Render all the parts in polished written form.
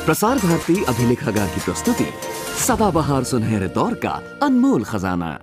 प्रसार भारती अभिलेखागार की प्रस्तुति सदाबहार सुनहरे दौर का अनमोल खजाना।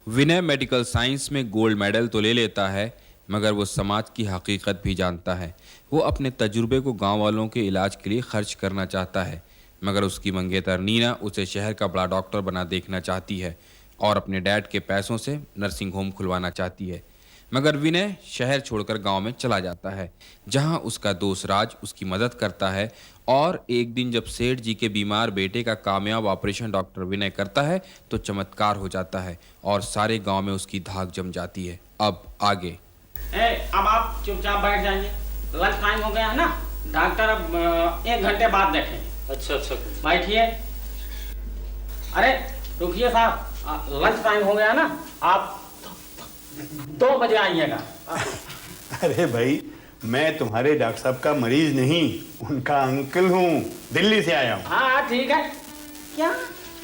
विनय मेडिकल साइंस में गोल्ड मेडल तो ले लेता है, मगर वो समाज की हकीकत भी जानता है। वो अपने तजुर्बे को गांव वालों के इलाज के लिए खर्च करना चाहता है, मगर उसकी मंगेतर नीना उसे शहर का बड़ा डॉक्टर बना देखना चाहती है और अपने डैड के पैसों से नर्सिंग होम खुलवाना चाहती है। मगर विनय शहर छोड़कर गांव में चला जाता है, जहां उसका दोस्त राज उसकी मदद करता है। और एक दिन जब सेठ जी के बीमार बेटे का कामयाब ऑपरेशन डॉक्टर विनय करता है तो चमत्कार हो जाता है और सारे गांव में उसकी धाक जम जाती है। अब आगे। अब आप चुपचाप बैठ जाइए, लंच टाइम हो गया है ना। डॉक्टर अब 1 घंटे बाद देखेंगे। अच्छा बैठिए। अरे रुकिए साहब, लंच टाइम हो गया ना, आप 2 बजे आइएगा। अरे भाई, मैं तुम्हारे डॉक्टर साहब का मरीज नहीं, उनका अंकल हूँ, दिल्ली से आया हूँ। हाँ ठीक है। क्या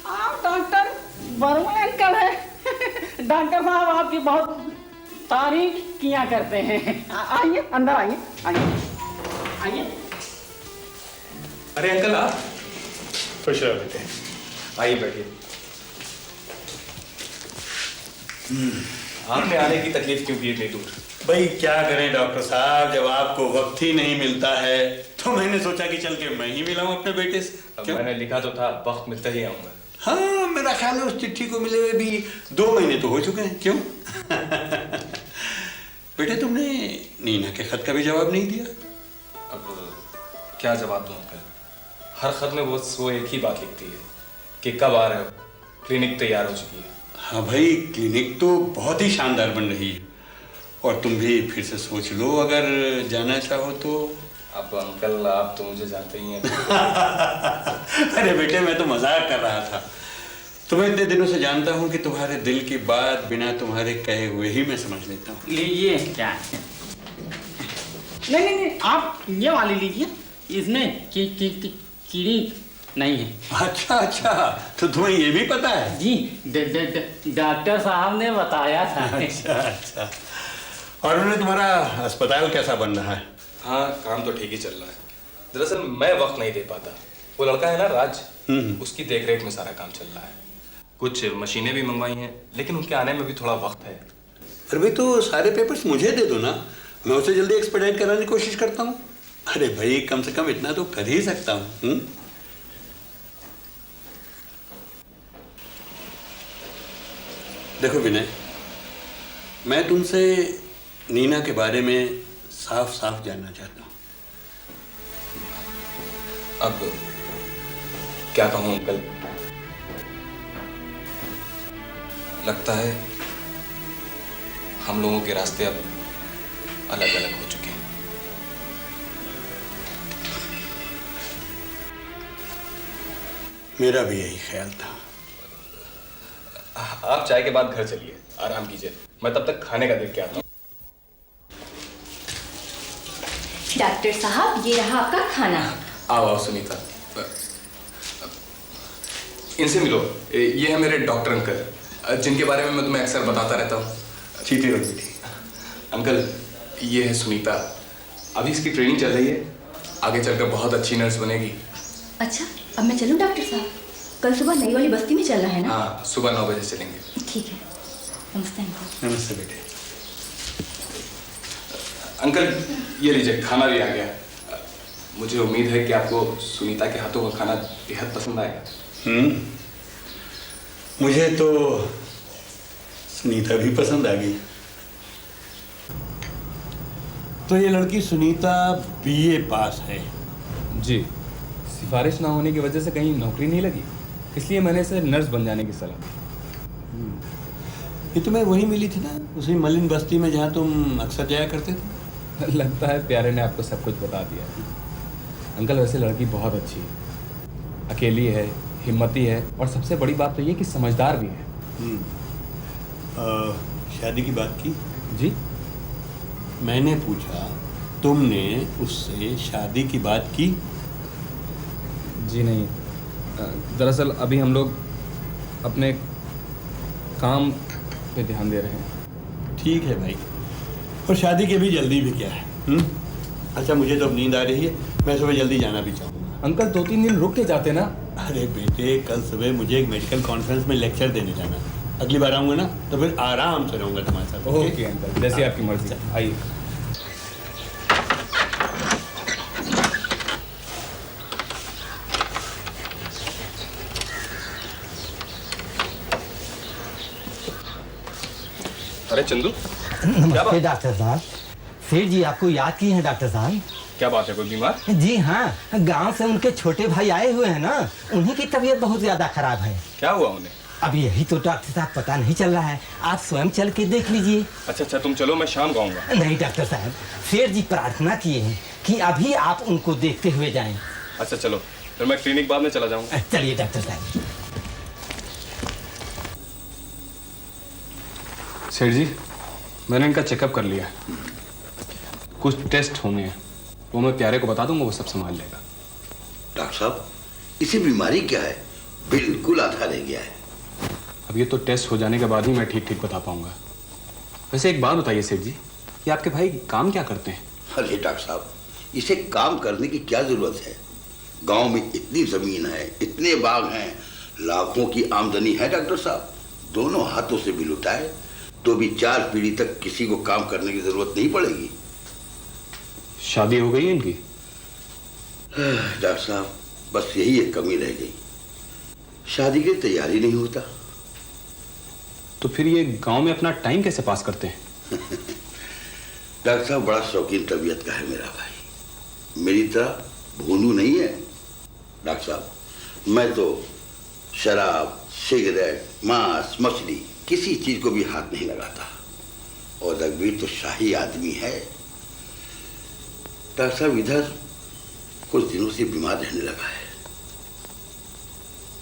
आप डॉक्टर वर्मा अंकल हैं? डॉक्टर साहब आपकी बहुत तारीफ किया करते हैं। आइए अंदर आइए, आइए। अरे अंकल आप खुश रहो बेटे, आइए बैठिए। आपने आने की तकलीफ क्यों की इतनी दूर? भाई क्या करें डॉक्टर साहब, जब आपको वक्त ही नहीं मिलता है तो मैंने सोचा कि चल के मैं ही मिलाऊं अपने बेटे से। मैंने लिखा तो था वक्त मिलता ही आऊंगा। हाँ, मेरा ख्याल है उस चिट्ठी को मिले हुए भी 2 महीने तो हो चुके हैं। क्यों? बेटे तुमने नीना के खत का भी जवाब नहीं दिया। अब क्या जवाब दूं अंकल? हर खत में वो एक ही बात लिखती है कि कब आ रहे हो, क्लिनिक तैयार हो चुकी है। हाँ भाई, क्लिनिक तो बहुत ही शानदार बन रही है और तुम भी फिर से सोच लो अगर जाना चाहो तो। अब अंकल आप तो मुझे जानते ही हैं। अरे बेटे, मैं तो मजाक कर रहा था। तुम्हें इतने दिनों से जानता हूँ कि तुम्हारे दिल की बात बिना तुम्हारे कहे हुए ही मैं समझ लेता हूँ। लीजिए। क्या? नहीं, आप ये वाली लीजिए, इसमें कीड़ी नहीं है। अच्छा, तो तुम्हें ये भी पता है? जी, डॉक्टर साहब ने बताया था। अच्छा। और उन्होंने तुम्हारा अस्पताल कैसा बन रहा है? हाँ, काम तो ठीक ही चल रहा है। दरअसल मैं वक्त नहीं दे पाता। वो लड़का है ना राज, उसकी देखरेख में सारा काम चल रहा है। कुछ मशीनें भी मंगवाई हैं, लेकिन उनके आने में भी थोड़ा वक्त है। अरे भाई, तो सारे पेपर्स मुझे दे दो ना, मैं उसे जल्दी एक्सपेडाइट कराने की कोशिश करता हूँ। अरे भाई, कम से कम इतना तो कर ही सकता हूँ। देखो विनय, मैं तुमसे नीना के बारे में साफ साफ जानना चाहता हूँ। अब क्या कहूँ अंकल, लगता है हम लोगों के रास्ते अब अलग अलग हो चुके हैं। मेरा भी यही ख्याल था। आप चाय के बाद घर चलिए, आराम कीजिए, मैं तब तक खाने का देख के आता हूँ। डॉक्टर साहब, ये रहा आपका खाना। आओ सुनीता, इनसे मिलो। ये है मेरे डॉक्टर अंकल, जिनके बारे में मैं तुम्हें अक्सर बताता रहता हूँ। चीटी रख बेटी। अंकल, ये है सुनीता। अभी इसकी ट्रेनिंग चल रही है, आगे चलकर बहुत अच्छी नर्स बनेगी। अच्छा, अब मैं चलूं डॉक्टर साहब? कल सुबह नई वाली बस्ती में चलना है ना? हाँ, सुबह 9 बजे चलेंगे। ठीक है। नमस्ते अंकल। नमस्ते बेटे। अंकल, ये लीजिए, खाना भी आ गया। मुझे उम्मीद है कि आपको सुनीता के हाथों का खाना बेहद पसंद आएगा। मुझे तो सुनीता भी पसंद आ गई। तो ये लड़की सुनीता बीए पास है। जी, सिफारिश ना होने की वजह से कहीं नौकरी नहीं लगी, इसलिए मैंने इसे नर्स बन जाने की सलाह दी। ये तुम्हें वही मिली थी ना, उसी मलिन बस्ती में जहाँ तुम अक्सर जाया करते थे? लगता है प्यारे ने आपको सब कुछ बता दिया। अंकल, वैसे लड़की बहुत अच्छी है, अकेली है, हिम्मती है, और सबसे बड़ी बात तो ये कि समझदार भी है। शादी की बात की? जी? मैंने पूछा, तुमने उससे शादी की बात की? जी नहीं, दरअसल अभी हम लोग अपने काम पे ध्यान दे रहे हैं। ठीक है भाई, और शादी के भी जल्दी भी क्या है? अच्छा, मुझे तो अब नींद आ रही है, मैं सुबह जल्दी जाना भी चाहूँगा। अंकल, 2-3 दिन रुक के जाते ना। अरे बेटे, कल सुबह मुझे एक मेडिकल कॉन्फ्रेंस में लेक्चर देने जाना। अगली बार आऊँगा ना तो फिर आराम से रहूँगा तुम्हारे साथ। ओके अंकल, जैसे आपकी मर्जी। आइए। अरे चंदू, नमस्ते डॉक्टर साहब। सेठ जी आपको याद किए हैं डॉक्टर साहब। क्या बात है, कोई बीमार? जी हाँ, गांव से उनके छोटे भाई आए हुए हैं ना, उन्हीं की तबीयत बहुत ज्यादा खराब है। क्या हुआ उन्हें? अब यही तो डॉक्टर साहब पता नहीं चल रहा है, आप स्वयं चल के देख लीजिए। अच्छा, तुम चलो, मैं शाम को आऊंगा। नहीं डॉक्टर साहब, सेठ जी प्रार्थना किए हैं कि अभी आप उनको देखते हुए जाएं। अच्छा चलो, फिर मैं क्लिनिक बाद में चला जाऊंगा। चलिए डॉक्टर साहब। सेठ जी, मैंने इनका चेकअप कर लिया, कुछ टेस्ट होंगे, वो मैं प्यारे को बता दूंगा, वो सब संभाल लेगा। डॉक्टर साहब, इसे बीमारी क्या है? बिल्कुल आधा रह गया है। अब ये तो टेस्ट हो जाने के बाद ही मैं ठीक बता पाऊंगा। वैसे एक बात बताइए सेठ जी, कि आपके भाई काम क्या करते हैं? अरे डॉक्टर साहब, इसे काम करने की क्या जरूरत है? गांव में इतनी जमीन है, इतने बाग हैं, लाखों की आमदनी है डॉक्टर साहब। दोनों हाथों से भी लुटाए तो भी 4 पीढ़ी तक किसी को काम करने की जरूरत नहीं पड़ेगी। शादी हो गई है इनकी? डॉक्टर साहब, बस यही एक कमी रह गई, शादी की तैयारी नहीं होता। तो फिर ये गांव में अपना टाइम कैसे पास करते हैं? डॉक्टर साहब, बड़ा शौकीन तबीयत का है मेरा भाई, मेरी तरह भोंदू नहीं है। डॉक्टर साहब, मैं तो शराब, सिगरेट, मांस, मछली, किसी चीज को भी हाथ नहीं लगाता, और रघुवीर तो शाही आदमी है। डॉक्टर साहब, इधर कुछ दिनों से बीमार रहने लगा है,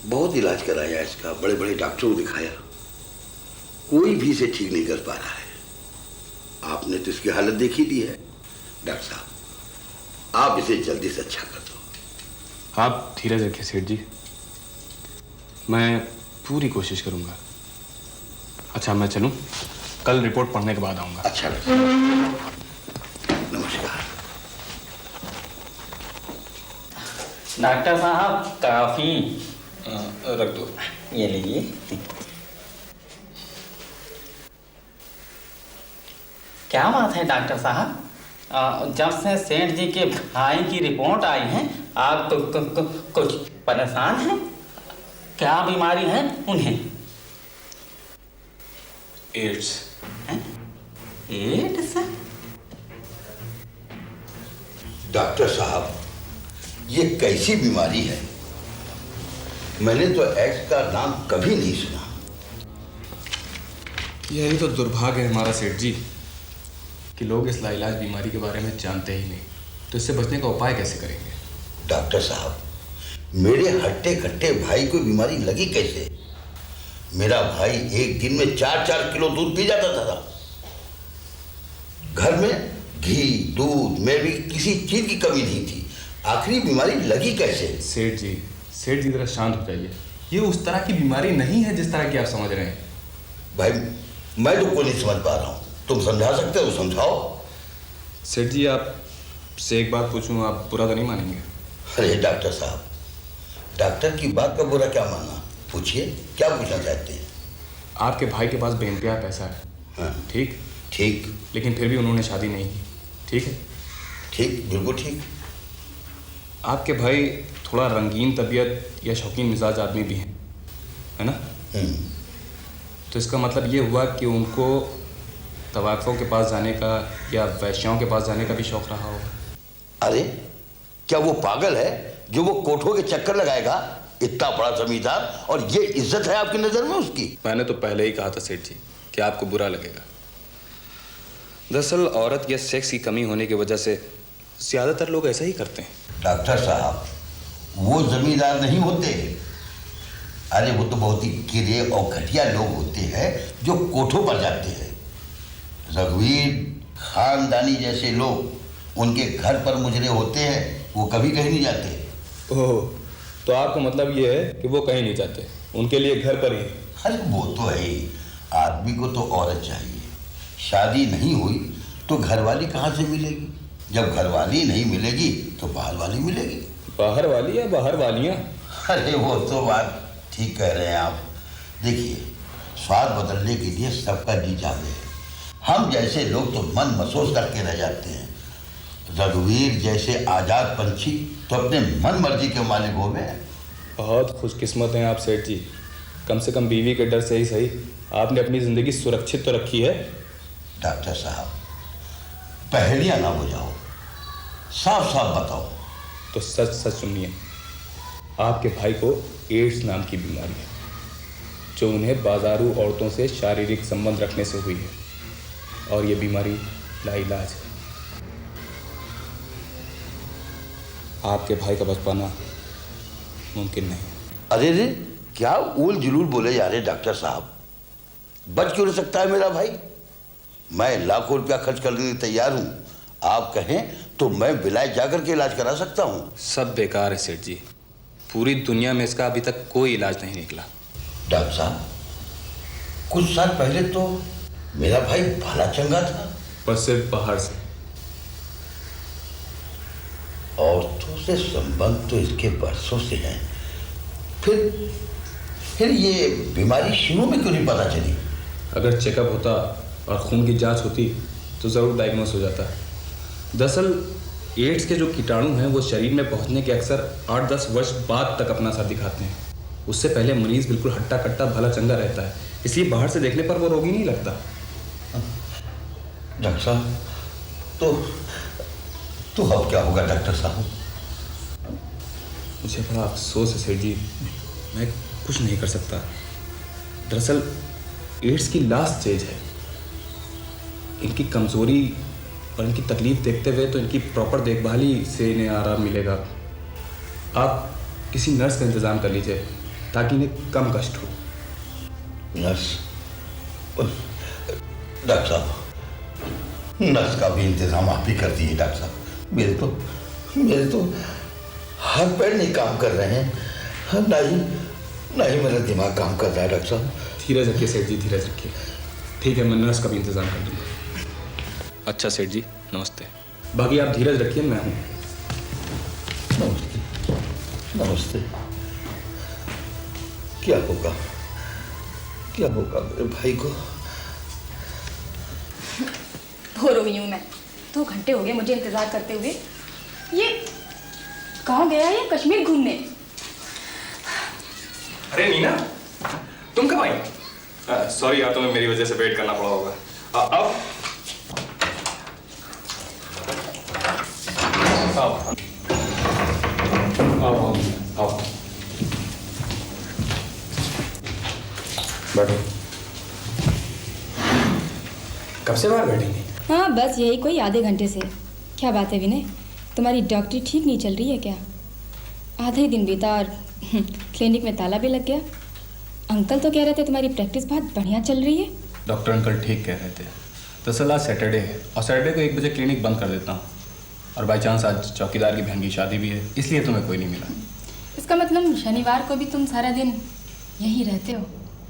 बहुत इलाज कराया इसका, बड़े बड़े डॉक्टरों को दिखाया, कोई भी इसे ठीक नहीं कर पा रहा है। आपने तो इसकी हालत देखी दी है। डॉक्टर साहब, आप इसे जल्दी से अच्छा कर दो। आप धीरज रखिए सेठ जी, मैं पूरी कोशिश करूंगा। अच्छा, मैं चलूं? कल रिपोर्ट पढ़ने के बाद आऊंगा। अच्छा डॉक्टर साहब, नमस्कार। डॉक्टर साहब, काफी रख दो। ये लीजिए। क्या बात है डॉक्टर साहब, जब से सेठ जी के भाई की रिपोर्ट आई है आप तो कुछ परेशान हैं? क्या बीमारी है उन्हें? एड्स। एड्स? डॉक्टर साहब, ये कैसी बीमारी है? मैंने तो एड्स का नाम कभी नहीं सुना। यही तो दुर्भाग्य है हमारा सेठ जी, कि लोग इस लाइलाज बीमारी के बारे में जानते ही नहीं, तो इससे बचने का उपाय कैसे करेंगे? डॉक्टर साहब, मेरे हट्टे कट्टे भाई को बीमारी लगी कैसे? मेरा भाई एक दिन में 4-4 किलो दूध पी जाता था। घर में घी, दूध में भी किसी चीज की कमी नहीं थी, आखिरी बीमारी लगी कैसे? सेठ जी जरा शांत हो जाइए, ये उस तरह की बीमारी नहीं है जिस तरह की आप समझ रहे हैं। भाई, मैं तो कोई नहीं समझ पा रहा हूँ, तुम समझा सकते हो समझाओ। सेठ जी आपसे एक बात पूछूं, आप बुरा तो नहीं मानेंगे? अरे डॉक्टर साहब, डॉक्टर की बात का बुरा क्या मानना, पूछिए क्या पूछना चाहते हैं। आपके भाई के पास बेइंतहा पैसा है, हाँ ठीक? ठीक। लेकिन फिर भी उन्होंने शादी नहीं की, ठीक है? ठीक, बिल्कुल ठीक। आपके भाई थोड़ा रंगीन तबीयत या शौकीन मिजाज आदमी भी हैं, है ना? तो इसका मतलब ये हुआ कि उनको तवाक़ों के पास जाने का या वैश्याओं के पास जाने का भी शौक़ रहा होगा। अरे क्या वो पागल है जो वो कोठों के चक्कर लगाएगा? इतना बड़ा जमींदार, और ये इज्जत है आपकी नज़र में उसकी? मैंने तो पहले ही कहा था सेठ जी कि आपको बुरा लगेगा। दरअसल औरत या सेक्स की कमी होने की वजह से ज़्यादातर लोग ऐसा ही करते हैं। डॉक्टर साहब, वो जमींदार नहीं होते। अरे वो तो बहुत ही गिरे और घटिया लोग होते हैं जो कोठों पर जाते हैं। रघुवीर खानदानी जैसे लोग उनके घर पर मुजरे होते हैं, वो कभी कहीं नहीं जाते। ओह, तो आपका मतलब ये है कि वो कहीं नहीं जाते, उनके लिए घर पर ही? अरे वो तो है ही, आदमी को तो औरत चाहिए। शादी नहीं हुई तो घरवाली कहाँ से मिलेगी? जब घरवाली नहीं मिलेगी तो बाहर वाली मिलेगी। बाहर वाली या बाहर वालियाँ? अरे वो तो बात ठीक कह रहे हैं आप। देखिए, स्वाद बदलने के लिए सबका जी चाहते हैं। हम जैसे लोग तो मन महसूस करके रह जाते हैं। रघुवीर जैसे आज़ाद पंछी तो अपने मन मर्जी के मालिक हो गए। बहुत खुशकिस्मत हैं आप सेठ जी, कम से कम बीवी के डर से ही सही आपने अपनी ज़िंदगी सुरक्षित तो रखी है। डॉक्टर साहब, पहेलियां ना बुझाओ, साफ साफ बताओ। तो सच सच सुनिए, आपके भाई को एड्स नाम की बीमारी है जो उन्हें बाजारू औरतों से शारीरिक संबंध रखने से हुई है, और ये बीमारी लाइलाज है। आपके भाई का बच पाना मुमकिन नहीं है। अरे रे, क्या उल जुलूल बोले जा रहे डॉक्टर साहब? बच क्यों नहीं सकता है मेरा भाई? मैं लाखों रुपया खर्च करने के लिए तैयार हूँ। आप कहें तो मैं विलायत जाकर के इलाज करा सकता हूँ। सब बेकार है सेठ जी, पूरी दुनिया में इसका अभी तक कोई इलाज नहीं निकला। डॉक्टर साहब, कुछ साल पहले तो मेरा भाई भला चंगा था। पर सिर्फ बाहर से। औरतों से संबंध तो इसके बरसों से हैं। फिर ये बीमारी शुरू में क्यों नहीं पता चली? अगर चेकअप होता और खून की जांच होती तो ज़रूर डायग्नोस हो जाता। दरअसल एड्स के जो कीटाणु हैं वो शरीर में पहुंचने के अक्सर 8-10 वर्ष बाद तक अपना असर दिखाते हैं। उससे पहले मरीज बिल्कुल हट्टा कट्टा भला चंगा रहता है, इसलिए बाहर से देखने पर वो रोगी नहीं लगता। डॉक्टर साहब, तो अब क्या होगा डॉक्टर साहब? मुझे बड़ा अफसोस है सेठ जी, मैं कुछ नहीं कर सकता। दरअसल एड्स की लास्ट स्टेज है। इनकी कमज़ोरी और इनकी तकलीफ देखते हुए तो इनकी प्रॉपर देखभाल ही से इन्हें आराम मिलेगा। आप किसी नर्स का इंतज़ाम कर लीजिए ताकि इन्हें कम कष्ट हो। नर्स? डॉक्टर साहब, नर्स का भी इंतजाम आप ही कर दीजिए डॉक्टर साहब। मेरे तो हाथ पैर नहीं काम कर रहे हैं, नहीं मेरा दिमाग काम कर रहा है डॉक्टर साहब। धीरज रखिए सेठ जी, धीरज रखिए। ठीक है, मैं नर्स का भी इंतज़ाम कर दूँगा। अच्छा सेठ जी, नमस्ते। बाकी आप धीरज रखिए, मैं हूँ। नमस्ते। नमस्ते। क्या होगा मेरे भाई को? हो रही हूँ मैं, 2 घंटे हो गए मुझे इंतजार करते हुए। ये कहाँ गया है कश्मीर घूमने? अरे नीना, तुम कब आई? सॉरी यार, तुम्हें मेरी वजह से वेट करना पड़ा होगा। अब आओ। बैठो। कब से बाहर बैठेंगे? हाँ, बस यही कोई आधे घंटे से। क्या बात है विनय, तुम्हारी डॉक्टरी ठीक नहीं चल रही है क्या? आधा ही दिन बीता और क्लिनिक में ताला भी लग गया। अंकल तो कह रहे थे तुम्हारी प्रैक्टिस बहुत बढ़िया चल रही है। डॉक्टर अंकल ठीक कह रहे थे। दरअसल आज सैटरडे है और सैटरडे को 1 बजे क्लिनिक बंद कर देता हूँ, और बाई चांस आज चौकीदार की बहन की शादी भी है, इसलिए तुम्हें कोई नहीं मिला। इसका मतलब शनिवार को भी तुम सारा दिन यहीं रहते हो?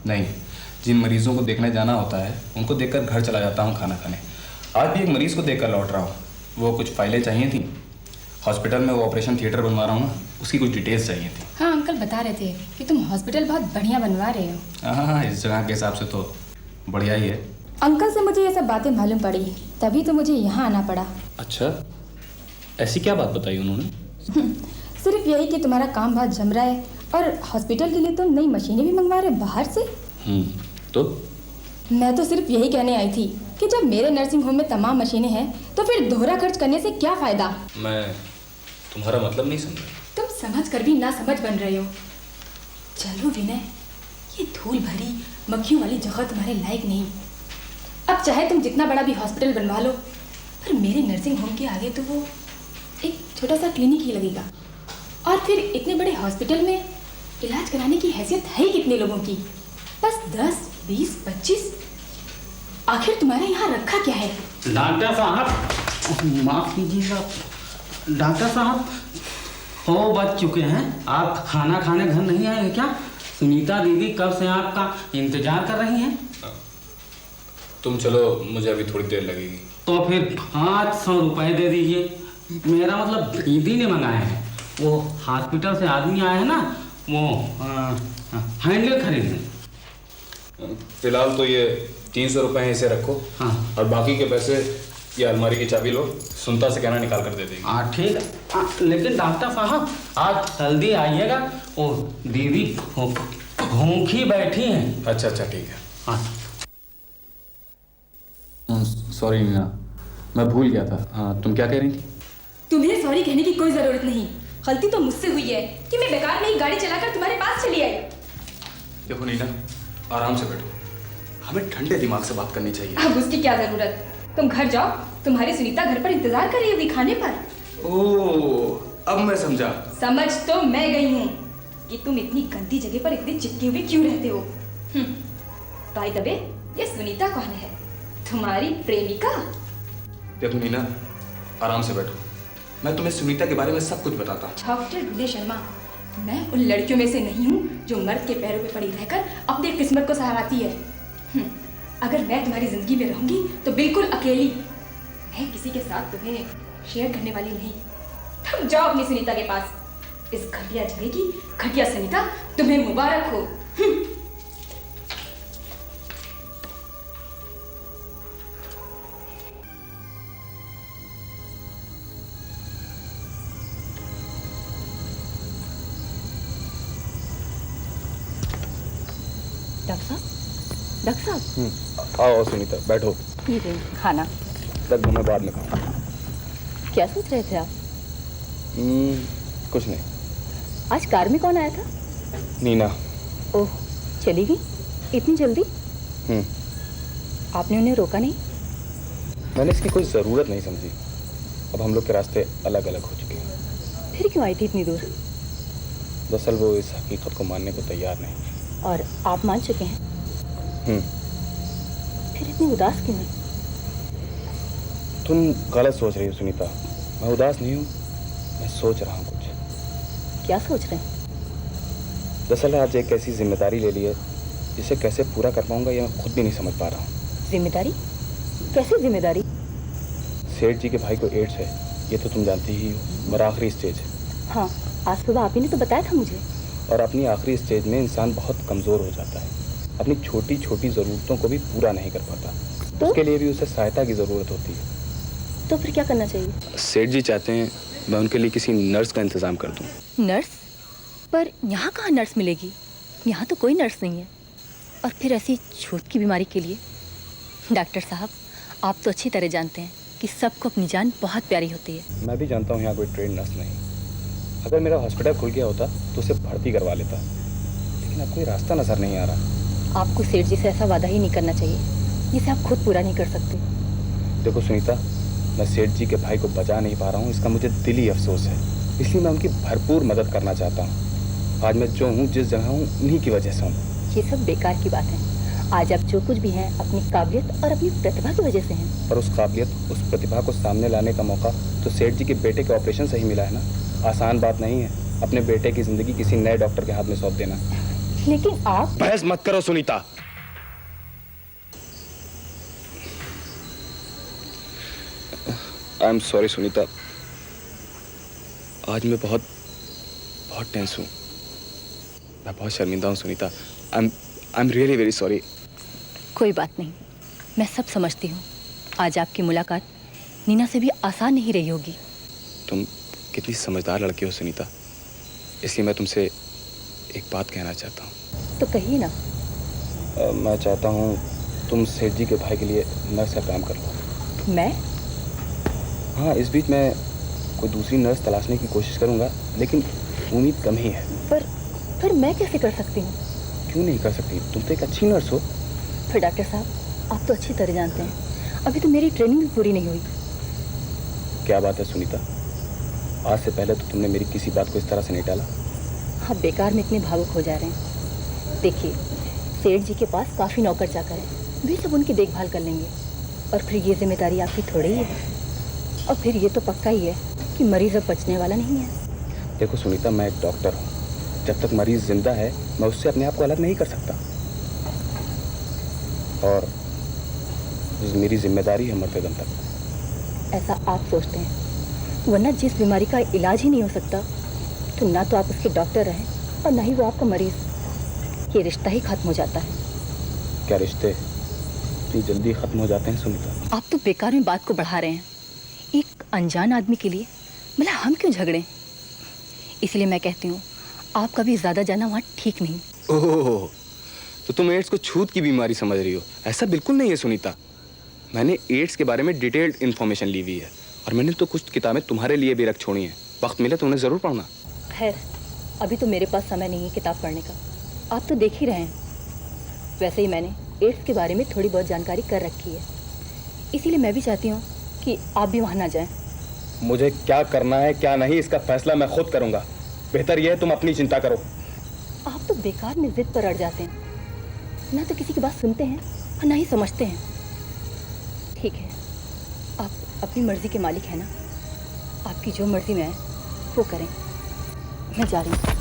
नहीं, जिन मरीजों को देखने जाना होता है उनको देखकर घर चला जाता हूँ खाना खाने। आज भी एक मरीज को देखकर लौट रहा हूँ। वो कुछ फाइलें चाहिए थी। हॉस्पिटल में वो ऑपरेशन थिएटर बनवा रहा हूँ ना, उसकी कुछ डिटेल्स चाहिए थी। हाँ अंकल बता रहे थे कि तुम हॉस्पिटल बहुत बढ़िया बनवा रहे हो। हाँ, इस जगह के हिसाब से तो बढ़िया ही है। अंकल से मुझे ये सब बातें मालूम पड़ी, तभी तो मुझे यहाँ आना पड़ा। अच्छा, ऐसी क्या बात बताई उन्होंने? सिर्फ यही कि तुम्हारा काम बहुत जम रहा है और हॉस्पिटल के लिए तुम नई मशीनें भी मंगवा रहे हो बाहर से। तो मैं तो सिर्फ यही कहने आई थी कि जब मेरे नर्सिंग होम में तमाम मशीनें हैं तो फिर दोहरा खर्च करने से क्या फायदा। मैं तुम्हारा मतलब नहीं समझा। तुम समझ कर भी ना समझ बन रहे हो। चलो विनय, ये धूल भरी मक्खियों वाली जगह तुम्हारे लायक नहीं। अब चाहे तुम जितना बड़ा भी हॉस्पिटल बनवा लो, पर मेरे नर्सिंग होम के आगे तो वो एक छोटा सा क्लिनिक ही लगेगा। और फिर इतने बड़े हॉस्पिटल में इलाज कराने की हैसियत है कितने लोगों की? बस 10, 20, 25। आखिर तुम्हारे यहाँ रखा क्या है? डॉक्टर साहब माफ कीजिएगा, डॉक्टर साहब हो बच चुके हैं। आप खाना खाने घर नहीं आए हैं क्या? सुनीता दीदी कब से आपका इंतजार कर रही हैं। तुम चलो, मुझे अभी थोड़ी देर लगेगी। तो फिर 500 रुपये दे दीजिए। मेरा मतलब दीदी ने मंगाए हैं। वो हॉस्पिटल से आदमी आए हैं ना, वो हैंडल खरीदने। फिलहाल तो ये 300 रुपये हैं, इसे रखो। हाँ। और बाकी के पैसे ये अलमारी की चाबी लो, सुनता से कहना निकाल कर दे देगी। हाँ ठीक है। लेकिन डॉक्टर साहब आप जल्दी आइएगा, वो दीदी भूखी बैठी हैं। अच्छा ठीक है। हाँ सॉरी मीना, मैं भूल गया था। हाँ, तुम क्या कह रही थी? तुम्हें सॉरी कहने की कोई जरूरत नहीं। गलती तो मुझसे हुई है कि मैं बेकार में ही गाड़ी चलाकर तुम्हारे पास चली आई। देखो नीना, आराम से बैठो। हमें ठंडे दिमाग से बात करनी चाहिए। अब उसकी क्या जरूरत? तुम घर जाओ, तुम्हारी सुनीता घर पर इंतजार कर रही होगी खाने पर। ओह, अब मैं समझा। समझ तो मैं गई हूँ कि तुम इतनी गंदी जगह पर इतने चिपके हुए क्यों रहते हो। बाय द वे, ये सुनीता कौन है? तुम्हारी प्रेमिका? देखो नीना, आराम से बैठो। मैं तुम्हें सुनीता के बारे में सब कुछ बताता हूँ। डॉक्टर विनय शर्मा, मैं उन लड़कियों में से नहीं हूँ जो मर्द के पैरों पे पड़ी रहकर अपने किस्मत को सहाराती है। अगर मैं तुम्हारी जिंदगी में रहूंगी तो बिल्कुल अकेली। मैं किसी के साथ तुम्हें शेयर करने वाली नहीं। तुम जाओ अपनी सुनीता के पास। इस घटिया जगह की घटिया सुनीता तुम्हें मुबारक हो। डॉक्टर साहब आओ सुनीता, बैठो। ये ले खाना। दर्द मैं बाद में खाऊंगा। क्या सोच रहे थे आप? कुछ नहीं। आज कार में कौन आया था? नीना। ओह, चली गई इतनी जल्दी? आपने उन्हें रोका नहीं? मैंने इसकी कोई ज़रूरत नहीं समझी। अब हम लोग के रास्ते अलग अलग हो चुके हैं। फिर क्यों आई थी इतनी दूर? दरअसल वो इस हकीकत को मानने को तैयार नहीं। और आप मान चुके हैं? फिर इतनी उदास क्यों हैं? तुम गलत सोच रही हो सुनीता। मैं उदास नहीं हूँ, मैं सोच रहा हूँ कुछ। क्या सोच रहे हैं? दरअसल आज एक ऐसी जिम्मेदारी ले ली है जिसे कैसे पूरा कर पाऊंगा ये मैं खुद भी नहीं समझ पा रहा हूँ। जिम्मेदारी? कैसी जिम्मेदारी? सेठ जी के भाई को एड्स है, ये तो तुम जानती ही हो। मेरा आखिरी स्टेज है। हाँ, आज सुबह आप ही ने तो बताया था मुझे। और अपनी आखिरी स्टेज में इंसान बहुत कमज़ोर हो जाता है। अपनी छोटी छोटी ज़रूरतों को भी पूरा नहीं कर पाता। तो उसके लिए भी उसे सहायता की ज़रूरत होती है। तो फिर क्या करना चाहिए? सेठ जी चाहते हैं मैं उनके लिए किसी नर्स का इंतज़ाम कर दूँ। नर्स? पर यहाँ कहाँ नर्स मिलेगी? यहाँ तो कोई नर्स नहीं है। और फिर ऐसी छूत की बीमारी के लिए? डॉक्टर साहब, आप तो अच्छी तरह जानते हैं कि सबको अपनी जान बहुत प्यारी होती है। मैं भी जानता हूँ यहाँ कोई ट्रेन नर्स नहीं। अगर मेरा हॉस्पिटल खुल गया होता तो उसे भर्ती करवा लेता, लेकिन अब कोई रास्ता नज़र नहीं आ रहा। आपको सेठ जी से ऐसा वादा ही नहीं करना चाहिए जिसे आप खुद पूरा नहीं कर सकते। देखो सुनीता, मैं सेठ जी के भाई को बचा नहीं पा रहा हूँ, इसका मुझे दिली अफसोस है। इसलिए मैं उनकी भरपूर मदद करना चाहता हूँ। आज मैं जो हूँ, जिस जगह हूँ, उन्हीं की वजह से हूँ। ये सब बेकार की बात है। आज आप जो कुछ भी हैं अपनी काबिलियत और अपनी प्रतिभा की वजह से हैं। पर उस काबिलियत, उस प्रतिभा को सामने लाने का मौका तो सेठ जी के बेटे के ऑपरेशन से ही मिला है ना। आसान बात नहीं है अपने बेटे की जिंदगी किसी नए डॉक्टर के हाथ में सौंप देना। लेकिन आप... बहस मत करो Sunita. I am sorry Sunita, आज मैं बहुत टेंस हूँ, मैं बहुत शर्मिंदा हूँ Sunita. I am really very sorry. कोई बात नहीं, मैं सब समझती हूँ। आज आपकी मुलाकात नीना से भी आसान नहीं रही होगी। तुम कितनी समझदार लड़की हो सुनीता, इसलिए मैं तुमसे एक बात कहना चाहता हूँ। तो कहिए ना। मैं चाहता हूँ तुम सेठ जी के भाई के लिए नर्स का काम कर लो। मैं? हाँ, इस बीच मैं कोई दूसरी नर्स तलाशने की कोशिश करूँगा, लेकिन उम्मीद कम ही है। पर मैं कैसे कर सकती हूँ? क्यों नहीं कर सकती, तुम तो एक अच्छी नर्स हो। फिर डॉक्टर साहब, आप तो अच्छी तरह जानते हैं, अभी तो मेरी ट्रेनिंग भी पूरी नहीं हुई। क्या बात है सुनीता, आज से पहले तो तुमने मेरी किसी बात को इस तरह से नहीं टाला। आप बेकार में इतने भावुक हो जा रहे हैं। देखिए, सेठ जी के पास काफ़ी नौकर चाकर हैं, वे सब उनकी देखभाल कर लेंगे, और फिर ये जिम्मेदारी आपकी थोड़ी ही है। और फिर ये तो पक्का ही है कि मरीज़ अब बचने वाला नहीं है। देखो सुनीता, मैं एक डॉक्टर हूँ, जब तक मरीज़ जिंदा है मैं उससे अपने आप को अलग नहीं कर सकता, और मेरी जिम्मेदारी है मरते दम तक। ऐसा आप सोचते हैं, वरना जिस बीमारी का इलाज ही नहीं हो सकता, तो ना तो आप उसके डॉक्टर हैं और ना ही वो आपका मरीज़। ये रिश्ता ही खत्म हो जाता है। क्या रिश्ते इतनी जल्दी खत्म हो जाते हैं सुनीता? आप तो बेकार में बात को बढ़ा रहे हैं। एक अनजान आदमी के लिए भला हम क्यों झगड़ें? इसलिए मैं कहती हूँ, आपका भी ज़्यादा जाना वहाँ ठीक नहीं। ओह, तो तुम एड्स को छूत की बीमारी समझ रही हो? ऐसा बिल्कुल नहीं है सुनीता, मैंने एड्स के बारे में डिटेल्ड इन्फॉर्मेशन ली हुई है, और मैंने तो कुछ किताबें तुम्हारे लिए भी रख छोड़ी हैं। वक्त मिले तो उन्हें ज़रूर पढ़ना। खैर, अभी तो मेरे पास समय नहीं है किताब पढ़ने का, आप तो देख ही रहे हैं। वैसे ही मैंने एड्स के बारे में थोड़ी बहुत जानकारी कर रखी है, इसीलिए मैं भी चाहती हूँ कि आप भी वहाँ ना जाएं। मुझे क्या करना है क्या नहीं, इसका फैसला मैं खुद करूँगा। बेहतर यह है तुम अपनी चिंता करो। आप तो बेकार में जिद पर अड़ जाते हैं, ना तो किसी की बात सुनते हैं और ना ही समझते हैं। ठीक है, आप अपनी मर्जी के मालिक हैं ना, आपकी जो मर्जी में है वो करें। मैं जा रही हूँ।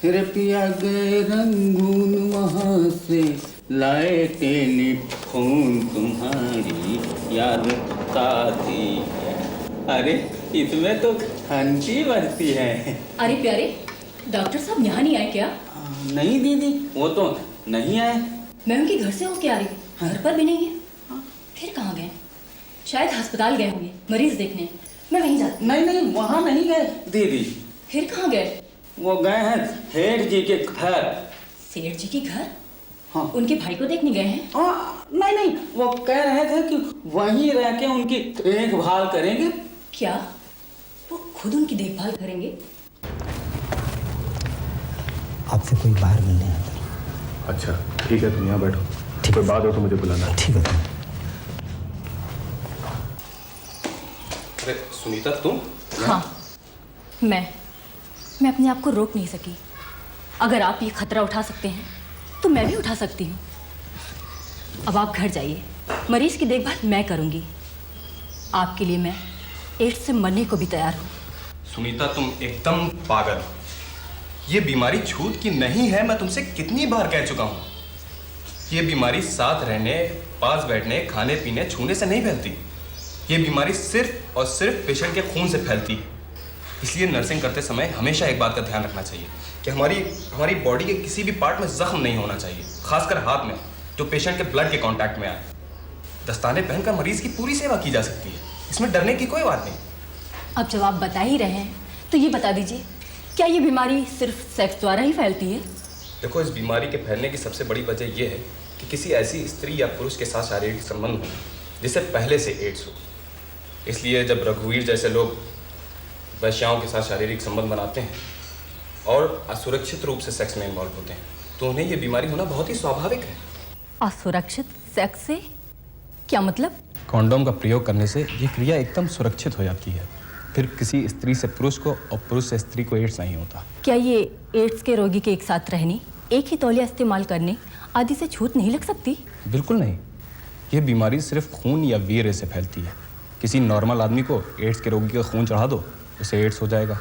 रे पिया गए रंगून वहाँ से, लाए टेलीफोन तुम्हारी याद ताज़ी है। अरे इसमें तो घंटी बजती है। अरे प्यारे, डॉक्टर साहब यहाँ नहीं आए क्या? नहीं दीदी, वो तो नहीं आए। मैं उनके घर से होके आ रही हूँ, घर पर भी नहीं है। फिर कहाँ गए? शायद अस्पताल गए होंगे मरीज देखने। मैं वहीं जाती। नहीं, वहाँ नहीं गए दीदी। फिर कहाँ गए? वो गए हैं सेठ जी के घर। सेठ जी के घर? हाँ। उनके भाई को देखने गए हैं? नहीं, वो कह रहे थे कि वहीं रह के उनकी देखभाल करेंगे। क्या वो खुद उनकी देखभाल करेंगे? आपसे कोई बाहर मिलने आता है। अच्छा ठीक है, तुम यहाँ बैठो, कोई बात हो तो मुझे बुलाना। ठीक है। अरे सुनीता तुम? हाँ, मैं अपने आप को रोक नहीं सकी। अगर आप ये खतरा उठा सकते हैं तो मैं भी उठा सकती हूँ। अब आप घर जाइए, मरीज की देखभाल मैं करूँगी। आपके लिए मैं एड्स से मरने को भी तैयार हूँ। सुनीता तुम एकदम पागल हो, ये बीमारी छूत की नहीं है। मैं तुमसे कितनी बार कह चुका हूँ, ये बीमारी साथ रहने, पास बैठने, खाने पीने, छूने से नहीं फैलती। ये बीमारी सिर्फ और सिर्फ पेशेंट के खून से फैलती है। इसलिए नर्सिंग करते समय हमेशा एक बात का ध्यान रखना चाहिए कि हमारी बॉडी के किसी भी पार्ट में जख्म नहीं होना चाहिए, खासकर हाथ में जो पेशेंट के ब्लड के कांटेक्ट में आए। दस्ताने पहनकर मरीज की पूरी सेवा की जा सकती है, इसमें डरने की कोई बात नहीं। अब जब आप बता ही रहे हैं तो ये बता दीजिए, क्या ये बीमारी सिर्फ सेक्स द्वारा ही फैलती है? देखो, इस बीमारी के फैलने की सबसे बड़ी वजह यह है कि किसी ऐसी स्त्री या पुरुष के साथ शारीरिक संबंध हो जिससे पहले से एड्स हो। इसलिए जब रघुवीर जैसे लोग वैश्याओं के साथ शारीरिक संबंध बनाते हैं और असुरक्षित रूप से सेक्स में इन्वॉल्व होते हैं, तो उन्हें ये बीमारी होना बहुत ही स्वाभाविक है। असुरक्षित सेक्स से क्या मतलब? कॉन्डोम का प्रयोग करने से ये क्रिया एकदम सुरक्षित हो जाती है, फिर किसी स्त्री से पुरुष को और पुरुष से स्त्री को एड्स नहीं होता। क्या ये एड्स के रोगी के एक साथ रहने, एक ही तौलिया इस्तेमाल करने आदि से छूत नहीं लग सकती? बिल्कुल नहीं, ये बीमारी सिर्फ खून या वीर्य से फैलती है। किसी नॉर्मल आदमी को एड्स के रोगी का खून चढ़ा दो, उसे एड्स हो जाएगा।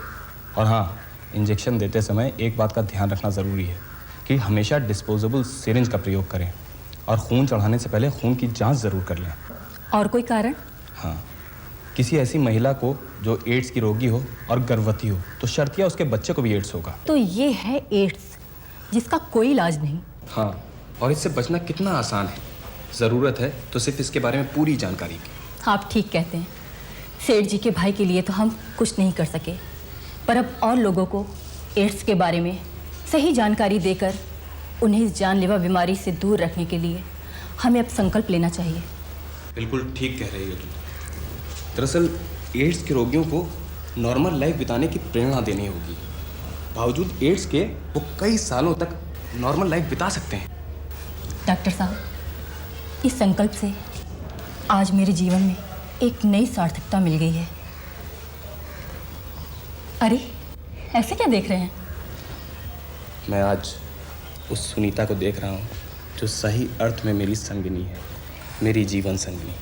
और हाँ, इंजेक्शन देते समय एक बात का ध्यान रखना ज़रूरी है कि हमेशा डिस्पोजेबल सिरिंज का प्रयोग करें और खून चढ़ाने से पहले खून की जांच ज़रूर कर लें। और कोई कारण? हाँ, किसी ऐसी महिला को जो एड्स की रोगी हो और गर्भवती हो तो शर्तिया उसके बच्चे को भी एड्स होगा। तो ये है एड्स, जिसका कोई इलाज नहीं। हाँ, और इससे बचना कितना आसान है। ज़रूरत है तो सिर्फ इसके बारे में पूरी जानकारी की। आप ठीक कहते हैं। सेठ जी के भाई के लिए तो हम कुछ नहीं कर सके, पर अब और लोगों को एड्स के बारे में सही जानकारी देकर उन्हें इस जानलेवा बीमारी से दूर रखने के लिए हमें अब संकल्प लेना चाहिए। बिल्कुल ठीक कह रही हो तुम। दरअसल एड्स के रोगियों को नॉर्मल लाइफ बिताने की प्रेरणा देनी होगी। बावजूद एड्स के वो कई सालों तक नॉर्मल लाइफ बिता सकते हैं। डॉक्टर साहब, इस संकल्प से आज मेरे जीवन में एक नई सार्थकता मिल गई है। अरे, ऐसे क्या देख रहे हैं? मैं आज उस सुनीता को देख रहा हूँ जो सही अर्थ में मेरी संगिनी है, मेरी जीवन संगिनी।